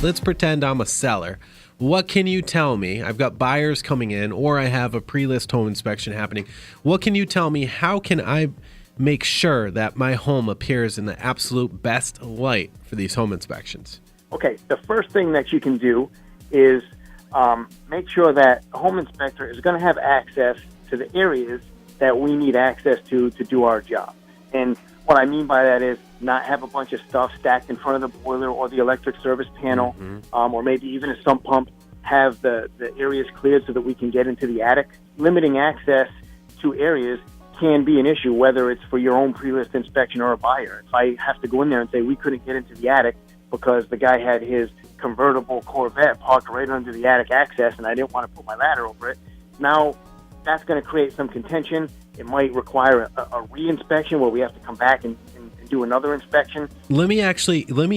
let's pretend I'm a seller. What can you tell me? I've got buyers coming in, or I have a pre-list home inspection happening. What can you tell me? How can I make sure that my home appears in the absolute best light for these home inspections? Okay, the first thing that you can do is make sure that a home inspector is going to have access to the areas that we need access to do our job. And what I mean by that is not have a bunch of stuff stacked in front of the boiler or the electric service panel, or maybe even a sump pump. Have the areas cleared so that we can get into the attic. Limiting access to areas can be an issue, whether it's for your own pre-list inspection or a buyer. If I have to go in there and say we couldn't get into the attic because the guy had his convertible Corvette parked right under the attic access and I didn't want to put my ladder over it, now that's going to create some contention. It might require a re-inspection where we have to come back and do another inspection. Let me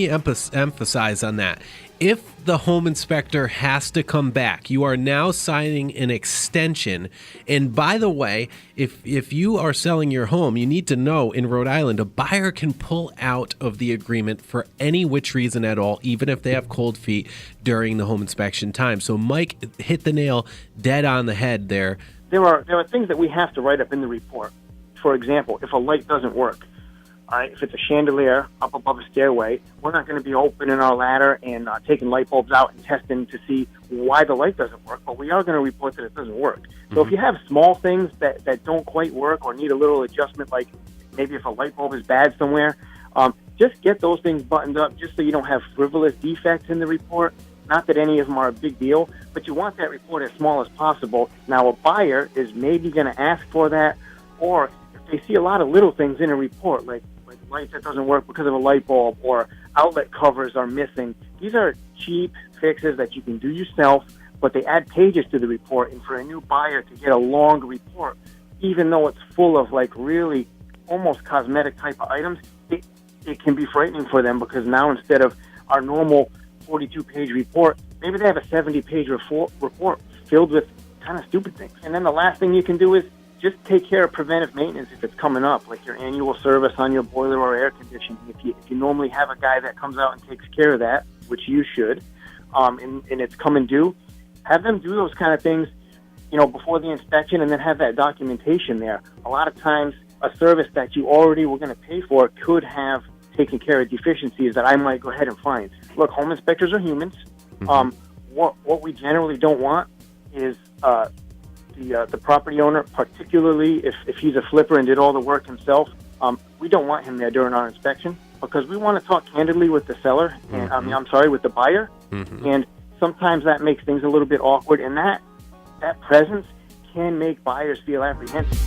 emphasize on that. If the home inspector has to come back, you are now signing an extension. And by the way, if you are selling your home, you need to know in Rhode Island, a buyer can pull out of the agreement for any which reason at all, even if they have cold feet during the home inspection time. So Mike hit the nail dead on the head there. There are things that we have to write up in the report. For example, if a light doesn't work, all right, if it's a chandelier up above a stairway, we're not going to be opening our ladder and taking light bulbs out and testing to see why the light doesn't work, but we are going to report that it doesn't work. So if you have small things that don't quite work or need a little adjustment, like maybe if a light bulb is bad somewhere, just get those things buttoned up just so you don't have frivolous defects in the report. Not that any of them are a big deal, but you want that report as small as possible. Now, a buyer is maybe going to ask for that, or if they see a lot of little things in a report, like light that doesn't work because of a light bulb or outlet covers are missing. These are cheap fixes that you can do yourself, but they add pages to the report. And for a new buyer to get a long report, even though it's full of like really almost cosmetic type of items, it can be frightening for them because now instead of our normal 42-page report, maybe they have a 70-page report filled with kind of stupid things. And then the last thing you can do is just take care of preventive maintenance if it's coming up, like your annual service on your boiler or air conditioning. If you normally have a guy that comes out and takes care of that, which you should, and it's coming due, have them do those kind of things, before the inspection, and then have that documentation there. A lot of times, a service that you already were going to pay for could have taken care of deficiencies that I might go ahead and find. Look, home inspectors are humans. What we generally don't want is the property owner, particularly if he's a flipper and did all the work himself, we don't want him there during our inspection because we want to talk candidly with the seller, and with the buyer, and sometimes that makes things a little bit awkward, and that presence can make buyers feel apprehensive.